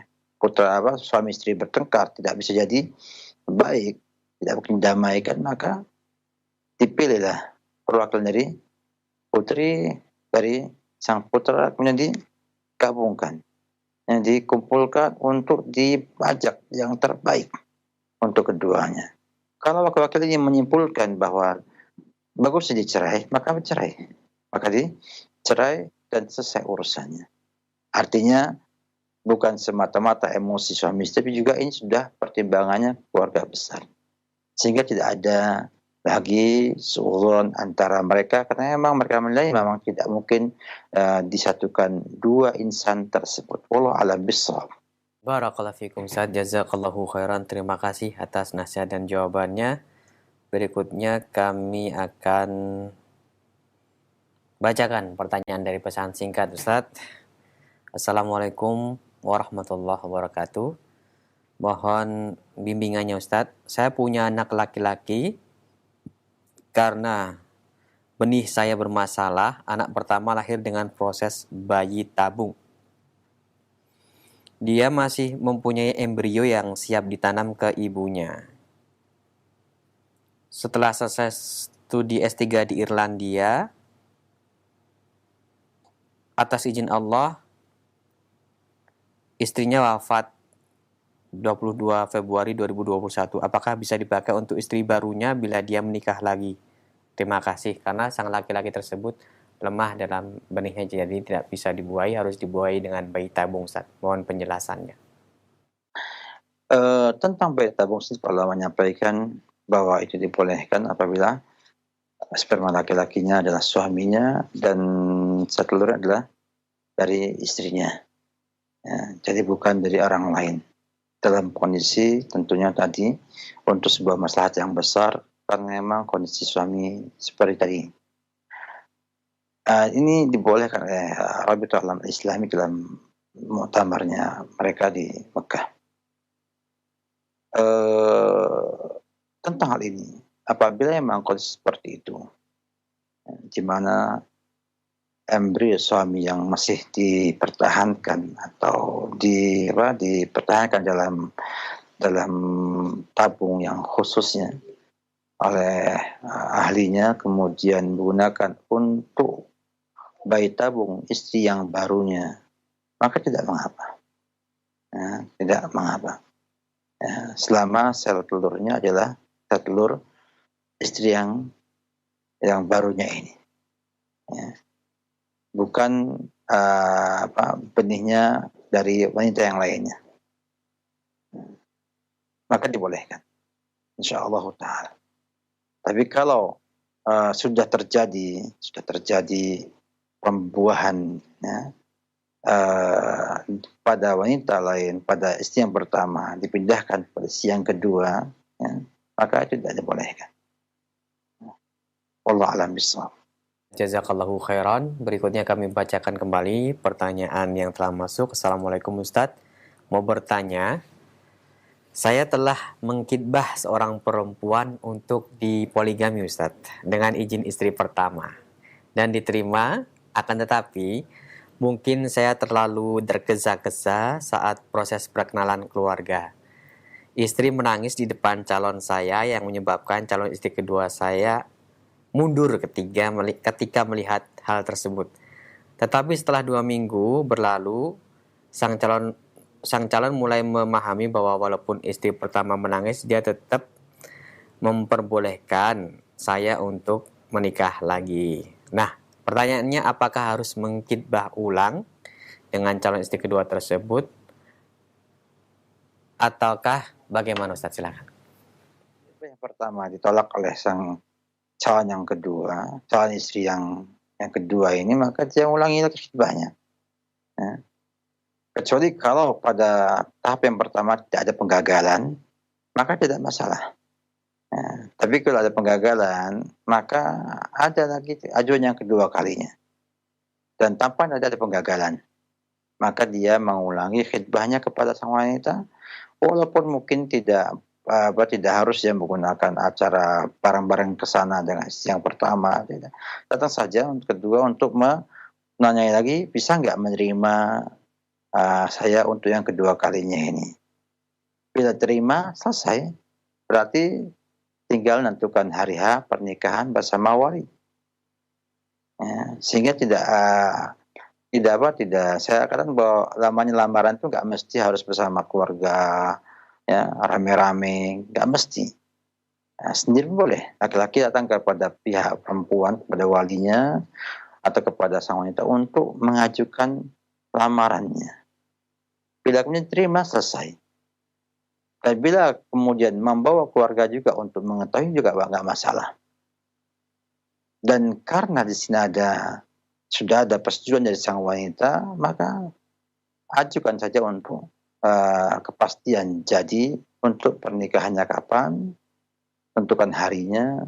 suami istri bertengkar tidak bisa jadi baik, tidak mungkin damaikan, maka dipilihlah perwakilan dari putri dari sang putra, kemudian digabungkan, yang dikumpulkan untuk dibajak yang terbaik untuk keduanya. Kalau wakil-wakil ini menyimpulkan bahwa bagus dicerai, maka bercerai, maka dicerai dan selesai urusannya. Artinya bukan semata-mata emosi suami istri, tapi juga ini sudah pertimbangannya keluarga besar. Sehingga tidak ada lagi suudzon antara mereka, karena memang mereka menilai memang tidak mungkin disatukan dua insan tersebut. Wallahu a'lam bishawab. Barakallahu fikum Ustaz, jazakallahu khairan. Terima kasih atas nasihat dan jawabannya. Berikutnya kami akan bacakan pertanyaan dari pesan singkat Ustaz. Assalamualaikum warahmatullahi wabarakatuh. Mohon bimbingannya Ustadz. Saya punya anak laki-laki. Karena benih saya bermasalah, anak pertama lahir dengan proses bayi tabung. Dia masih mempunyai embrio yang siap ditanam ke ibunya. Setelah selesai studi S3 di Irlandia, atas izin Allah, istrinya wafat 22 Februari 2021. Apakah bisa dipakai untuk istri barunya bila dia menikah lagi? Terima kasih. Karena sang laki-laki tersebut lemah dalam benihnya, jadi tidak bisa dibuai, harus dibuai dengan bayi tabung, Ustaz. Mohon penjelasannya. Tentang bayi tabung, Allah menyampaikan bahwa itu dibolehkan apabila sperma laki-lakinya adalah suaminya dan telurnya adalah dari istrinya. Ya, jadi bukan dari orang lain. Dalam kondisi tentunya tadi untuk sebuah maslahat yang besar, karena memang kondisi suami seperti tadi. Ini dibolehkan oleh Rabitul Alam Islami dalam muktamarnya mereka di Mekah. Tentang hal ini, apabila memang kondisi seperti itu, di mana embrio suami yang masih dipertahankan atau dipertahankan dalam tabung yang khususnya oleh ahlinya, kemudian menggunakan untuk bayi tabung istri yang barunya, maka tidak mengapa. Tidak mengapa. Selama sel telurnya adalah sel telur istri yang barunya ini. Bukan benihnya dari wanita yang lainnya. Maka dibolehkan. Insyaallah ta'ala. Tapi kalau sudah terjadi pembuahan pada wanita lain, pada istri yang pertama dipindahkan pada istri yang kedua, maka itu tidak dibolehkan. Wallahu a'lam bishawab. Jazakallahu khairan. Berikutnya kami bacakan kembali pertanyaan yang telah masuk. Assalamualaikum Ustadz. Mau bertanya, saya telah mengkitbah seorang perempuan untuk dipoligami Ustadz dengan izin istri pertama dan diterima, akan tetapi mungkin saya terlalu tergesa-gesa saat proses perkenalan keluarga. Istri menangis di depan calon saya yang menyebabkan calon istri kedua saya mundur ketika melihat hal tersebut. Tetapi setelah 2 minggu berlalu, sang calon mulai memahami bahwa walaupun istri pertama menangis, dia tetap memperbolehkan saya untuk menikah lagi. Nah, pertanyaannya, apakah harus mengkitbah ulang dengan calon istri kedua tersebut? Ataukah bagaimana Ustaz? Silakan. Yang pertama ditolak oleh sang calon yang kedua, calon istri yang kedua ini, maka dia ulangi lagi khitbahnya. Kecuali kalau pada tahap yang pertama tidak ada penggagalan, maka tidak masalah. Tapi kalau ada penggagalan, maka ada lagi ajuan yang kedua kalinya. Dan tanpa ada penggagalan, maka dia mengulangi khitbahnya kepada sang wanita, walaupun mungkin tidak harus dia menggunakan acara bareng-bareng ke sana dengan istri yang pertama. Tidak. Datang saja untuk kedua untuk menanyai lagi, bisa nggak menerima saya untuk yang kedua kalinya ini. Bila terima, selesai. Berarti tinggal menentukan hari H pernikahan bersama wali. Sehingga tidak saya katakan bahwa lamanya lamaran itu nggak mesti harus bersama keluarga, rame-rame, nggak mesti. Sendiri boleh. Laki-laki datang kepada pihak perempuan, kepada walinya atau kepada sang wanita untuk mengajukan lamarannya. Bila kemudian terima, selesai. Dan bila kemudian membawa keluarga juga untuk mengetahui juga nggak masalah. Dan karena di sini sudah ada persetujuan dari sang wanita, maka ajukan saja untuk kepastian jadi untuk pernikahannya kapan, tentukan harinya,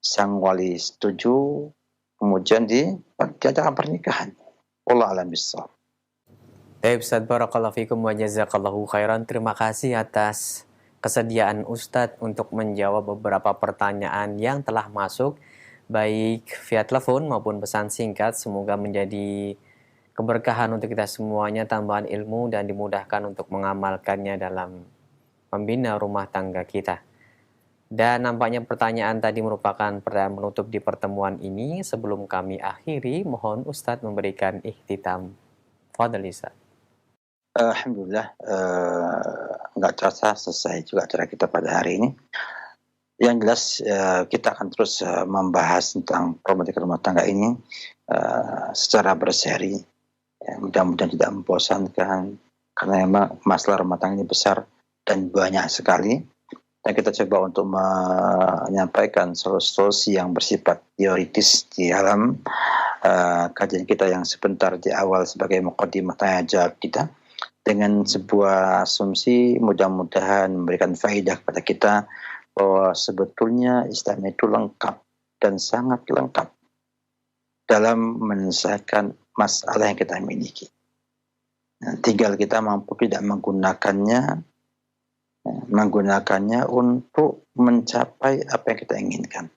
sang wali setuju, kemudian diadakan pernikahan. Wallahu a'lam bishawab. Ustadz, barakallahu fikum wa jazakallahu khairan. Terima kasih atas kesediaan Ustadz untuk menjawab beberapa pertanyaan yang telah masuk, baik via telepon maupun pesan singkat. Semoga menjadi keberkahan untuk kita semuanya, tambahan ilmu dan dimudahkan untuk mengamalkannya dalam membina rumah tangga kita. Dan nampaknya pertanyaan tadi merupakan pertanyaan penutup di pertemuan ini. Sebelum kami akhiri, mohon Ustadz memberikan ikhtitam. Fadhil Ustadz. Alhamdulillah, nggak terasa selesai juga acara kita pada hari ini. Yang jelas kita akan terus membahas tentang problematika rumah tangga ini secara berseri. Mudah-mudahan tidak membosankan, karena memang masalah rumah tangga ini besar dan banyak sekali. Dan kita coba untuk menyampaikan solusi yang bersifat teoritis di dalam kajian kita yang sebentar di awal sebagai muqaddimah tanya jawab kita, dengan sebuah asumsi mudah-mudahan memberikan faedah kepada kita bahwa sebetulnya Islam itu lengkap dan sangat lengkap dalam menyelesaikan masalah yang kita miliki. Tinggal kita mampu tidak menggunakannya untuk mencapai apa yang kita inginkan.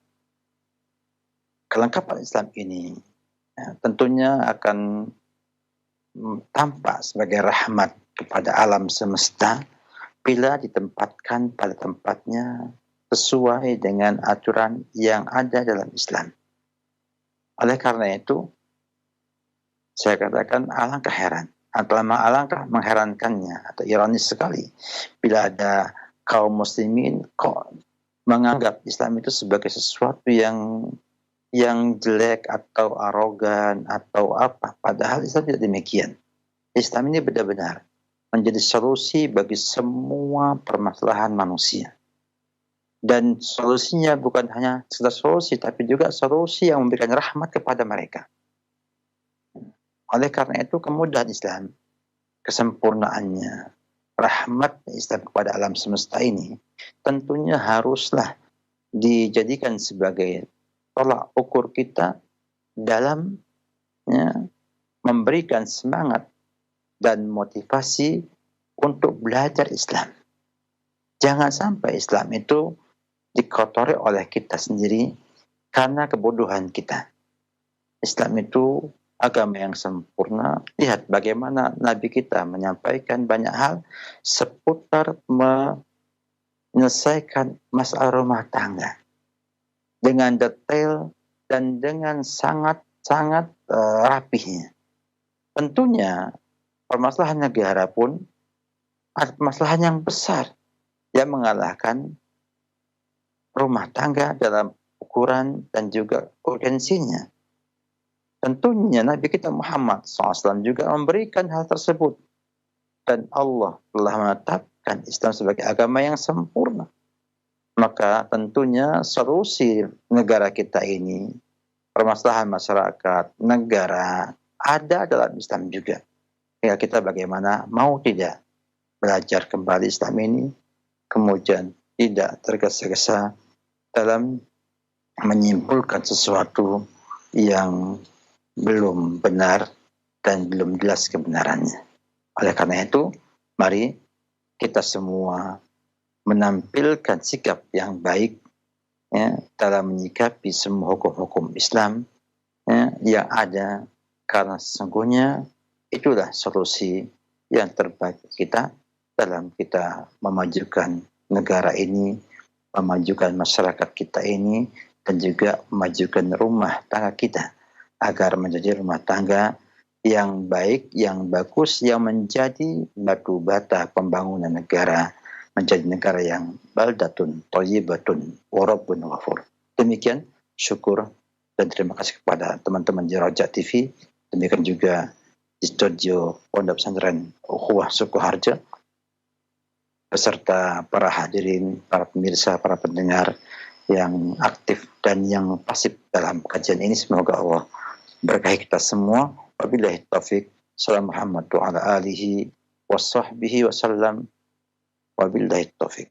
Kelengkapan Islam ini tentunya akan tampak sebagai rahmat kepada alam semesta bila ditempatkan pada tempatnya sesuai dengan aturan yang ada dalam Islam. Oleh karena itu, saya katakan alangkah mengherankannya atau ironis sekali bila ada kaum muslimin kok menganggap Islam itu sebagai sesuatu yang jelek atau arogan atau apa. Padahal Islam tidak demikian. Islam ini benar-benar menjadi solusi bagi semua permasalahan manusia. Dan solusinya bukan hanya sekedar solusi, tapi juga solusi yang memberikan rahmat kepada mereka. Oleh karena itu kemudahan Islam, kesempurnaannya, rahmat Islam kepada alam semesta ini tentunya haruslah dijadikan sebagai tolak ukur kita dalam memberikan semangat dan motivasi untuk belajar Islam. Jangan sampai Islam itu dikotori oleh kita sendiri karena kebodohan kita. Islam itu agama yang sempurna. Lihat bagaimana Nabi kita menyampaikan banyak hal seputar menyelesaikan masalah rumah tangga dengan detail dan dengan sangat-sangat rapihnya. Tentunya permasalahan negara pun ada permasalahan yang besar yang mengalahkan rumah tangga dalam ukuran dan juga urgensinya. Tentunya Nabi kita Muhammad SAW juga memberikan hal tersebut. Dan Allah telah menetapkan Islam sebagai agama yang sempurna. Maka tentunya solusi negara kita ini, permasalahan masyarakat, negara, ada dalam Islam juga. Ya, kita bagaimana mau tidak belajar kembali Islam ini, kemudian tidak tergesa-gesa dalam menyimpulkan sesuatu yang belum benar dan belum jelas kebenarannya. Oleh karena itu, mari kita semua menampilkan sikap yang baik dalam menyikapi semua hukum-hukum Islam yang ada, karena sesungguhnya itulah solusi yang terbaik kita dalam kita memajukan negara ini, memajukan masyarakat kita ini, dan juga memajukan rumah tangga kita agar menjadi rumah tangga yang baik, yang bagus, yang menjadi batu bata pembangunan negara, menjadi negara yang baldatun, thayyibatun, wa rabbun ghafur. Demikian, syukur dan terima kasih kepada teman-teman di Raja TV, demikian juga di studio Pondok Pesantren Ukhuwah Sukoharjo, beserta para hadirin, para pemirsa, para pendengar yang aktif dan yang pasif dalam kajian ini. Semoga Allah berkahi kita semua. Wabillahi taufiq. Salam Muhammad wa ala alihi wa sahbihi wa sallam. Wabillahi taufiq.